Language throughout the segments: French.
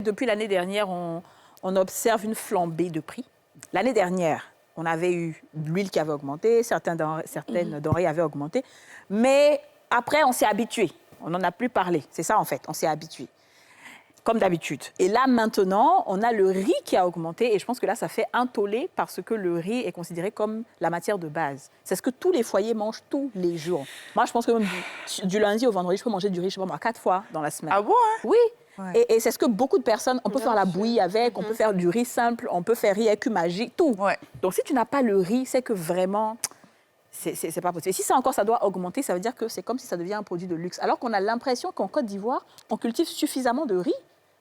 Depuis l'année dernière, on observe une flambée de prix. L'année dernière, on avait eu l'huile qui avait augmenté, certaines denrées avaient augmenté. Mais après, on s'est habitué. On n'en a plus parlé. C'est ça, en fait. On s'est habitué. Comme d'habitude. Et là, maintenant, on a le riz qui a augmenté. Et je pense que là, ça fait un tollé parce que le riz est considéré comme la matière de base. C'est ce que tous les foyers mangent tous les jours. Moi, je pense que même du lundi au vendredi, je peux manger du riz, je sais pas moi, 4 fois dans la semaine. Ah bon, hein? Oui. Ouais. Et c'est ce que beaucoup de personnes, on peut faire la bouillie avec, on peut faire du riz simple, on peut faire riz avec magique, tout. Ouais. Donc, si tu n'as pas le riz, c'est que vraiment, c'est pas possible. Et si ça encore, ça doit augmenter, ça veut dire que c'est comme si ça devient un produit de luxe. Alors qu'on a l'impression qu'en Côte d'Ivoire, on cultive suffisamment de riz.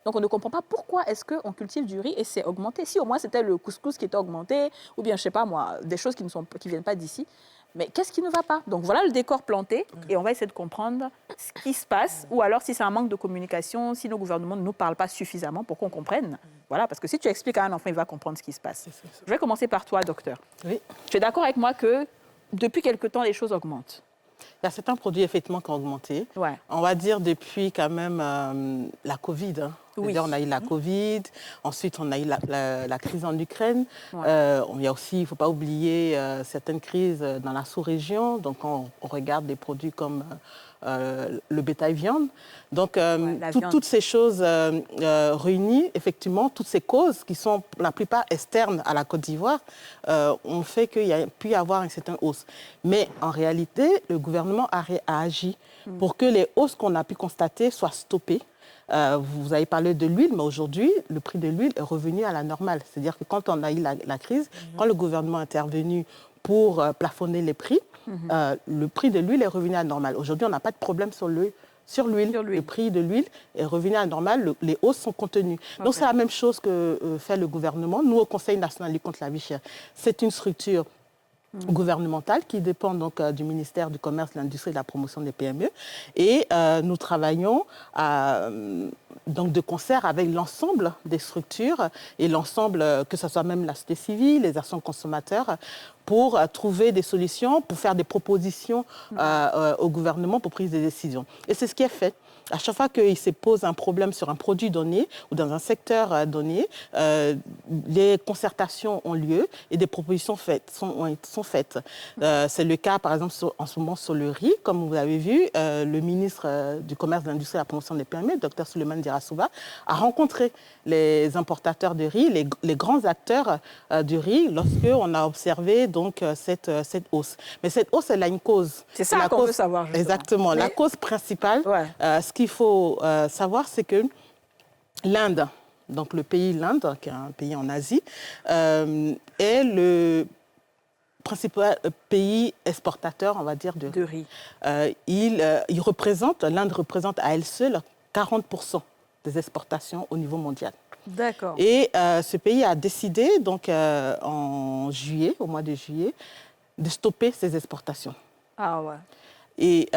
Donc, on ne comprend pas pourquoi est-ce qu'on cultive du riz et c'est augmenté. Si au moins c'était le couscous qui était augmenté, ou bien, je ne sais pas moi, des choses qui ne viennent pas d'ici. Mais qu'est-ce qui ne va pas? Donc, voilà le décor planté et on va essayer de comprendre ce qui se passe. Ou alors, si c'est un manque de communication, si nos gouvernements ne nous parlent pas suffisamment pour qu'on comprenne. Voilà, parce que si tu expliques à un enfant, il va comprendre ce qui se passe. Je vais commencer par toi, docteur. Oui. Tu es d'accord avec moi que depuis quelque temps, les choses augmentent? Il y a certains produits, effectivement, qui ont augmenté. Ouais. On va dire depuis quand même la Covid. Hein. Oui. On a eu la Covid, ensuite on a eu la crise en Ukraine. Ouais. Il y a aussi, il ne faut pas oublier, certaines crises dans la sous-région. Donc on regarde des produits comme le bétail viande. Donc toutes ces choses réunies, effectivement, toutes ces causes qui sont la plupart externes à la Côte d'Ivoire, ont fait qu'il y a pu y avoir une certaine hausse. Mais en réalité, le gouvernement a agi pour que les hausses qu'on a pu constater soient stoppées. Vous avez parlé de l'huile, mais aujourd'hui, le prix de l'huile est revenu à la normale. C'est-à-dire que quand on a eu la crise, quand le gouvernement est intervenu pour plafonner les prix, le prix de l'huile est revenu à la normale. Aujourd'hui, on n'a pas de problème sur l'huile. Le prix de l'huile est revenu à la normale, les hausses sont contenues. Okay. Donc c'est la même chose que fait le gouvernement. Nous, au Conseil national de lutte contre la vie chère, c'est une structure gouvernementale qui dépend donc du ministère du Commerce, de l'Industrie et de la Promotion des PME. Et nous travaillons donc de concert avec l'ensemble des structures et l'ensemble, que ce soit même la société civile, les actions consommateurs, pour trouver des solutions, pour faire des propositions au gouvernement pour prise de décision. Et c'est ce qui est fait. À chaque fois qu'il se pose un problème sur un produit donné ou dans un secteur donné, les concertations ont lieu et des propositions sont faites. C'est le cas, par exemple, en ce moment sur le riz. Comme vous avez vu, le ministre du Commerce, de l'Industrie et de la Promotion des PME, Dr Souleymane Dirasouba, a rencontré les importateurs de riz, les grands acteurs du riz, lorsqu'on a observé donc, cette hausse. Mais cette hausse, elle a une cause. C'est ça qu'on veut savoir, justement. Exactement. Mais la cause principale, ce qu'il faut savoir, c'est que l'Inde, donc le pays l'Inde, qui est un pays en Asie, est le principal pays exportateur, on va dire, de riz. L'Inde représente à elle seule 40% des exportations au niveau mondial. D'accord. Et ce pays a décidé, donc en juillet, au mois de juillet, de stopper ses exportations. Ah ouais. Et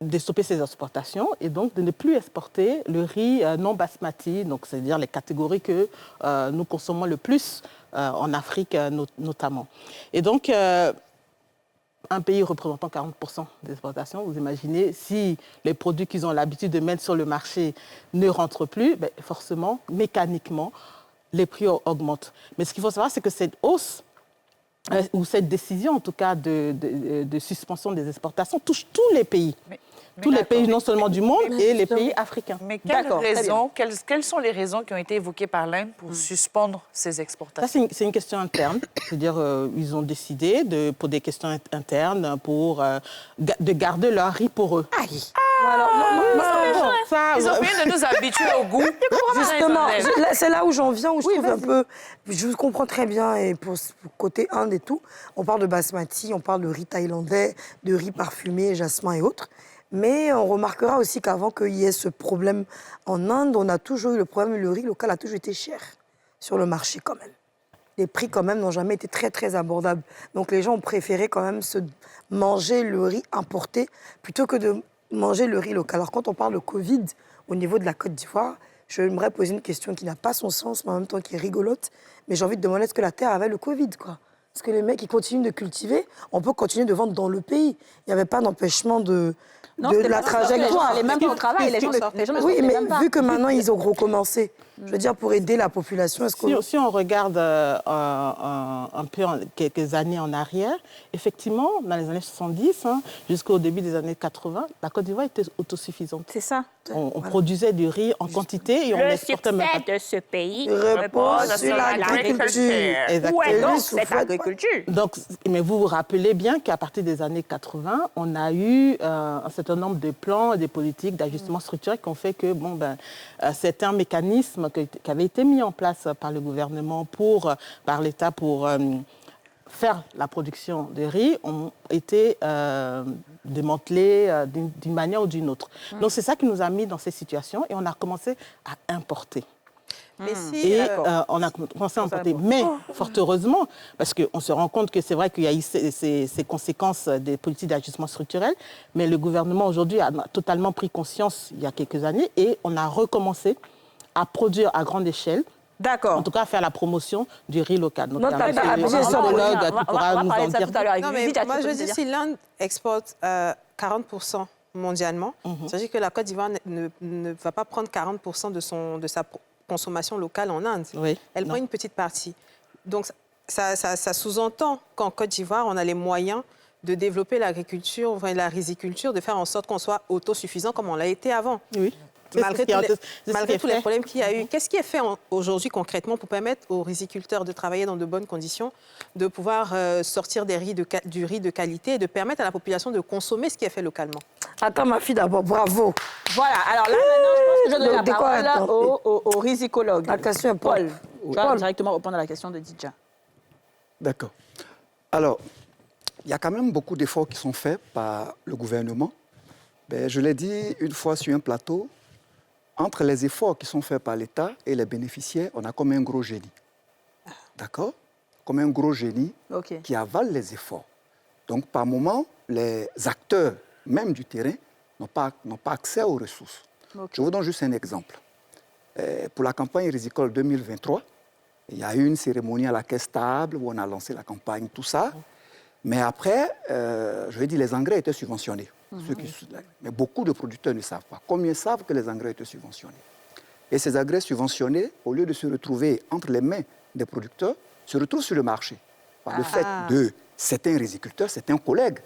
de stopper ses exportations et donc de ne plus exporter le riz non basmati, donc c'est-à-dire les catégories que nous consommons le plus en Afrique notamment. Et donc, un pays représentant 40% des exportations, vous imaginez, si les produits qu'ils ont l'habitude de mettre sur le marché ne rentrent plus, ben forcément, mécaniquement, les prix augmentent. Mais ce qu'il faut savoir, c'est que cette hausse, ou cette décision, en tout cas, de suspension des exportations, touche tous les pays. Tous les pays, non seulement du monde, et les pays africains. Mais quelles sont les raisons qui ont été évoquées par l'Inde pour suspendre ces exportations? Ça, c'est une question interne. C'est-à-dire, ils ont décidé, pour des questions internes, de garder leur riz pour eux. Aïe. Alors, ils ont fini de nous habituer au goût. Justement, c'est là où j'en viens, où je trouve un peu... Je vous comprends très bien, et pour côté Inde et tout, on parle de basmati, on parle de riz thaïlandais, de riz parfumé, jasmin et autres. Mais on remarquera aussi qu'avant qu'il y ait ce problème en Inde, on a toujours eu le problème, le riz local a toujours été cher sur le marché quand même. Les prix quand même n'ont jamais été très très abordables. Donc les gens ont préféré quand même manger le riz importé plutôt que de manger le riz local. Alors quand on parle de Covid au niveau de la Côte d'Ivoire, j'aimerais poser une question qui n'a pas son sens, mais en même temps qui est rigolote. Mais j'ai envie de demander est-ce que la Terre avait le Covid, quoi? Parce que les mecs, ils continuent de cultiver, on peut continuer de vendre dans le pays. Il n'y avait pas d'empêchement de la trajectoire. Les mêmes au travail, les gens oui, mais vu que maintenant, ils ont recommencé, je veux dire, pour aider la population, est-ce que... Si on regarde un peu quelques années en arrière, effectivement, dans les années 70, jusqu'au début des années 80, la Côte d'Ivoire était autosuffisante. C'est ça. On produisait du riz en quantité et on l'exportait même. Le succès de ce pays repose sur l'agriculture. Ouais, donc cette agriculture. Donc, mais vous vous rappelez bien qu'à partir des années 80, on a eu un certain nombre de plans et de politiques d'ajustement structurel qui ont fait que certains mécanismes qui avaient été mis en place par le gouvernement, par l'État pour faire la production de riz ont été démantelés d'une manière ou d'une autre. Donc c'est ça qui nous a mis dans ces situations et on a commencé à importer. Mais on a commencé à importer. Mais, fort heureusement, parce qu'on se rend compte que c'est vrai qu'il y a eu ces conséquences des politiques d'ajustement structurel, mais le gouvernement aujourd'hui a totalement pris conscience il y a quelques années et on a recommencé à produire à grande échelle. D'accord. En tout cas, à faire la promotion du riz local. Donc, on va parler de ça tout à l'heure. Moi, je dis, si l'Inde exporte 40% mondialement, ça veut dire que la Côte d'Ivoire ne va pas prendre 40% de sa consommation locale en Inde. Oui, elle prend une petite partie. Donc, ça sous-entend qu'en Côte d'Ivoire, on a les moyens de développer l'agriculture, la riziculture, de faire en sorte qu'on soit autosuffisant comme on l'a été avant. Oui. Malgré tous les problèmes qu'il y a eu, qu'est-ce qui est fait aujourd'hui concrètement pour permettre aux riziculteurs de travailler dans de bonnes conditions, de pouvoir sortir du riz de qualité et de permettre à la population de consommer ce qui est fait localement? Attends, ma fille, d'abord, bravo. Voilà, alors là, maintenant, je pense que je donne la parole au risicologue. La question est Paul. Tu vas directement répondre à la question de Didja. D'accord. Alors, il y a quand même beaucoup d'efforts qui sont faits par le gouvernement. Je l'ai dit une fois sur un plateau, entre les efforts qui sont faits par l'État et les bénéficiaires, on a comme un gros génie. D'accord? Comme un gros génie qui avale les efforts. Donc, par moment, les acteurs, même du terrain, n'ont pas accès aux ressources. Je vous donne juste un exemple. Pour la campagne rizicole 2023, il y a eu une cérémonie à la Caisse Table où on a lancé la campagne, tout ça. Mais après, je vais dire, les engrais étaient subventionnés. Mais beaucoup de producteurs ne savent pas. Combien savent que les engrais étaient subventionnés? Et ces engrais subventionnés, au lieu de se retrouver entre les mains des producteurs, se retrouvent sur le marché. Par le fait de certains riziculteurs, certains collègues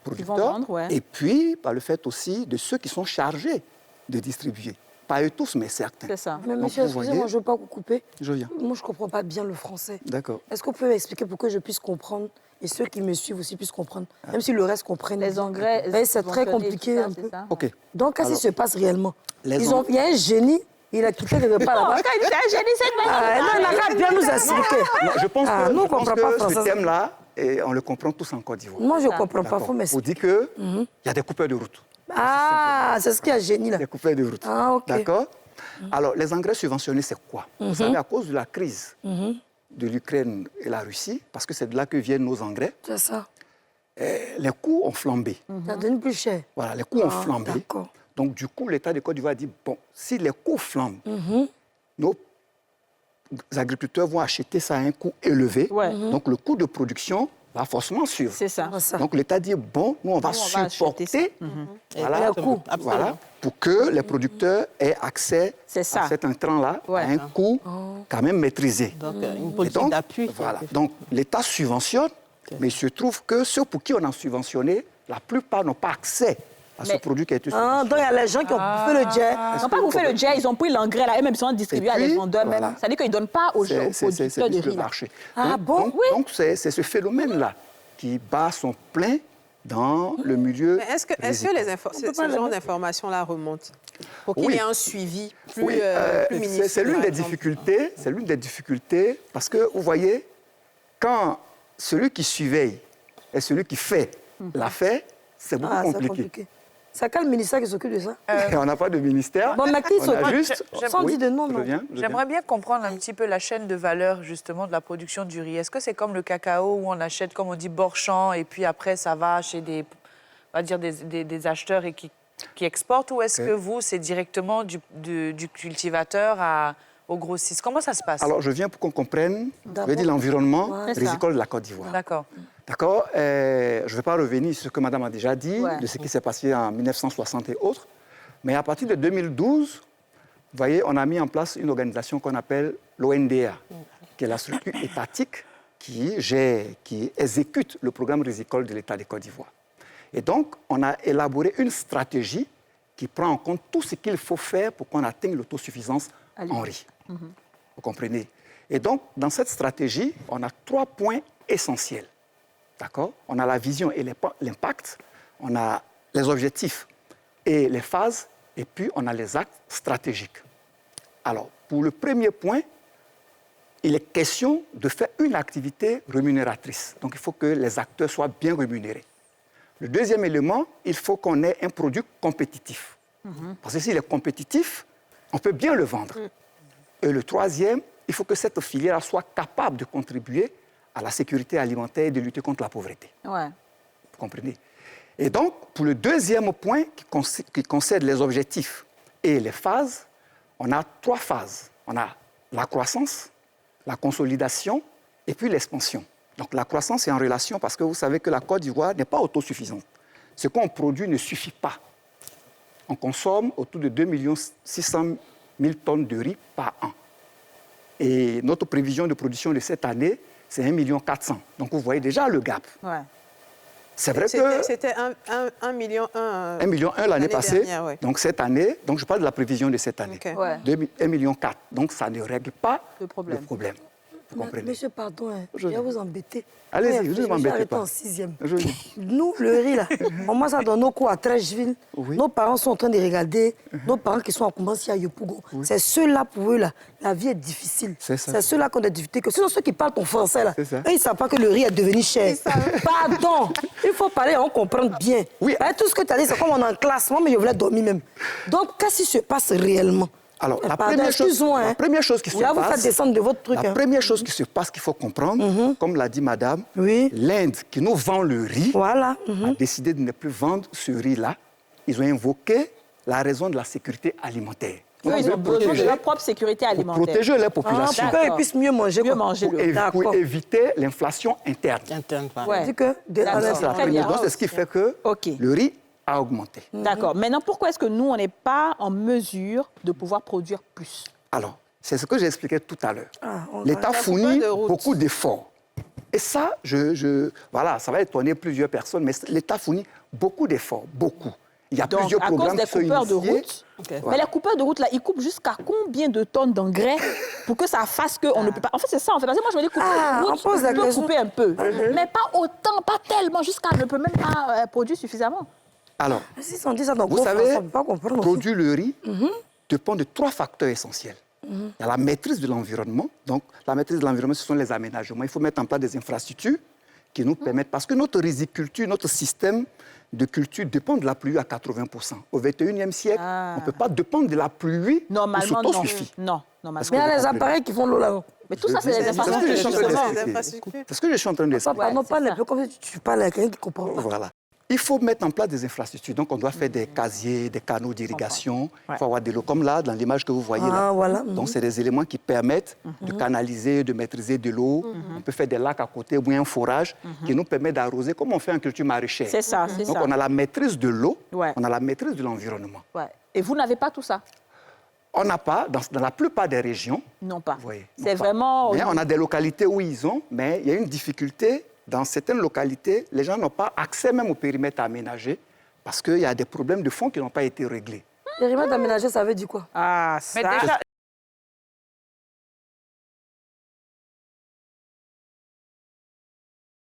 producteurs, et puis par le fait aussi de ceux qui sont chargés de distribuer. Pas eux tous, mais certains. C'est ça. Mais monsieur, excusez-moi, je ne veux pas vous couper. Je viens. Moi, je ne comprends pas bien le français. D'accord. Est-ce que vous pouvez m'expliquer pour que je puisse comprendre et ceux qui me suivent aussi puissent comprendre, même si le reste comprenne. Les engrais... C'est très compliqué un peu. OK. Donc, qu'est-ce qui se passe réellement? Il y a un génie, il a quitté quelque part là-bas. Non, quand il dit un génie, c'est de manière... Non, il a bien nous expliquer. Je pense que ce thème-là, on le comprend tous en Côte d'Ivoire. Moi, je ne comprends pas. Faut On m'expliquer. dit qu'il y a des coupeurs de route. Ah, c'est ce qu'il y a génie là. Des coupeurs de route. Ah, OK. D'accord? Alors, les engrais subventionnés, c'est quoi? Vous savez, à cause de la crise de l'Ukraine et la Russie, parce que c'est de là que viennent nos engrais. C'est ça. Les coûts ont flambé. Ça donne plus cher. Voilà, les coûts ont flambé. D'accord. Donc, du coup, l'État de Côte d'Ivoire dit, bon, si les coûts flambent, nos agriculteurs vont acheter ça à un coût élevé. Donc, le coût de production va forcément suivre. C'est ça. Donc, l'État dit, bon, nous, on va supporter voilà, pour que les producteurs aient accès à cet intrant-là à un coût quand même maîtrisé. Donc, une politique d'appui. Voilà. Donc, l'État subventionne, mais il se trouve que ceux pour qui on a subventionné, la plupart n'ont pas accès à ce produit qui a été subventionné. Donc, il y a les gens qui ont fait le jet. Ils n'ont pas bouffé le jet, ils ont pris l'engrais là, eux-mêmes, ils sont distribués à des vendeurs même. Ça veut dire qu'ils ne donnent pas aux producteurs de riz. Donc, c'est ce phénomène-là qui bat son plein dans le milieu. Mais est-ce que ce genre d'informations-là remonte pour qu'il y ait un suivi plus minutieux? C'est l'une des difficultés. C'est l'une des difficultés parce que, vous voyez, quand celui qui surveille et celui qui fait l'affaire, c'est beaucoup compliqué. C'est quel ministère qui s'occupe de ça? On n'a pas de ministère. Bon, mais qui s'occupe juste... Sans dire de nom, non. J'aimerais bien comprendre un petit peu la chaîne de valeur, justement, de la production du riz. Est-ce que c'est comme le cacao où on achète, comme on dit, Borchamp, et puis après, ça va chez des acheteurs et qui exportent, ou est-ce que vous, c'est directement du cultivateur aux grossistes? Comment ça se passe? Alors, je viens pour qu'on comprenne, je vais dire l'environnement rizicole de la Côte d'Ivoire. D'accord. D'accord. Je ne vais pas revenir sur ce que Madame a déjà dit, de ce qui s'est passé en 1960 et autres. Mais à partir de 2012, vous voyez, on a mis en place une organisation qu'on appelle l'ONDA, qui est la structure étatique qui exécute le programme rizicole de l'État de Côte d'Ivoire. Et donc, on a élaboré une stratégie qui prend en compte tout ce qu'il faut faire pour qu'on atteigne l'autosuffisance en riz. Vous comprenez? Et donc, dans cette stratégie, on a 3 points essentiels. D'accord? On a la vision et l'impact, on a les objectifs et les phases, et puis on a les actes stratégiques. Alors, pour le premier point, il est question de faire une activité rémunératrice. Donc, il faut que les acteurs soient bien rémunérés. Le deuxième élément, il faut qu'on ait un produit compétitif. Parce que s'il est compétitif, on peut bien le vendre. Et le troisième, il faut que cette filière soit capable de contribuer à la sécurité alimentaire et de lutter contre la pauvreté. Ouais. Vous comprenez? Et donc, pour le deuxième point qui concerne les objectifs et les phases, on a 3 phases. On a la croissance, la consolidation et puis l'expansion. Donc la croissance est en relation parce que vous savez que la Côte d'Ivoire n'est pas autosuffisante. Ce qu'on produit ne suffit pas. On consomme autour de 2 600 000 tonnes de riz par an. Et notre prévision de production de cette année, c'est 1,4 million. Donc vous voyez déjà le gap. Ouais. C'est vrai que... C'était 1,1 million 1,1 million l'année passée. Dernière, ouais. Donc cette année, donc je parle de la prévision de cette année. Okay. Ouais. 1,4 million. Donc ça ne règle pas le problème. Vous comprenez? Monsieur, pardon, je vais vous embêter. Allez-y, vous ne m'embêtez pas. En 6e. Je... Nous, le riz, là, on mange ça dans nos cours à Trècheville. Oui. Nos parents sont en train de regarder. Nos parents qui sont à Koumassi, à Yopougon. Oui. C'est ceux-là, pour eux, là, la vie est difficile. C'est ceux-là qui ont des difficultés. Ce sont ceux qui parlent ton français, là. Eux, ils ne savent pas que le riz est devenu cher. Pardon. Il faut parler, on comprend bien. Oui. Tout ce que tu as dit, c'est comme on est en classe. Moi, mais je voulais dormir même. Donc, qu'est-ce qui se passe réellement? Alors, la première chose qui se passe... Là, vous faites descendre de votre truc. La première chose qui se passe qu'il faut comprendre, comme l'a dit madame, l'Inde qui nous vend le riz a décidé de ne plus vendre ce riz-là. Ils ont invoqué la raison de la sécurité alimentaire. Donc, ils ont besoin de leur propre sécurité alimentaire. Pour protéger les populations. Pour qu'ils puissent mieux manger. Pour éviter l'inflation interne. Ouais. Donc, c'est ce qui fait que le riz a augmenté. D'accord. Maintenant, pourquoi est-ce que nous, on n'est pas en mesure de pouvoir produire plus? Alors, c'est ce que j'ai tout à l'heure. L'État fournit beaucoup d'efforts. Et ça, voilà, ça va étonner plusieurs personnes, mais l'État fournit beaucoup d'efforts, beaucoup. Il y a plusieurs programmes qui sont initiés. À cause des coupeurs de route, mais les coupeurs de route, là, ils coupent jusqu'à combien de tonnes d'engrais pour que ça fasse qu'on ne peut pas... En fait, c'est ça, en fait. Parce que moi, je me dis, couper de route, on peut couper un peu. Mais pas autant, pas tellement, jusqu'à on ne peut même pas produire suffisamment. Alors, vous savez, produire le riz dépend de 3 facteurs essentiels. Il y a la maîtrise de l'environnement. Donc, la maîtrise de l'environnement, ce sont les aménagements. Il faut mettre en place des infrastructures qui nous permettent... Parce que notre riziculture, notre système de culture dépend de la pluie à 80%. Au XXIe siècle, on ne peut pas dépendre de la pluie pour s'autosuffire. Non, normalement. Mais il y a les appareils qui font l'eau là-haut. Mais tout ça, c'est les infrastructures. C'est ce que je suis en train d'expliquer. Non, pas un peu comme si tu parles à quelqu'un qui comprend. Voilà. Il faut mettre en place des infrastructures. Donc, on doit faire des casiers, des canaux d'irrigation. Il faut avoir de l'eau, comme là, dans l'image que vous voyez là. Voilà. Donc, c'est des éléments qui permettent de canaliser, de maîtriser de l'eau. On peut faire des lacs à côté ou bien un forage qui nous permet d'arroser, comme on fait en culture maraîchère. C'est ça, c'est ça. Donc, on a la maîtrise de l'eau, on a la maîtrise de l'environnement. Ouais. Et vous n'avez pas tout ça? On n'a pas, dans la plupart des régions. Non pas. C'est vraiment... Mais on a des localités où ils ont, mais il y a une difficulté. Dans certaines localités, les gens n'ont pas accès même au périmètre aménagé parce qu'il y a des problèmes de fond qui n'ont pas été réglés. Périmètre aménagé, ça veut dire quoi? Ah, ça...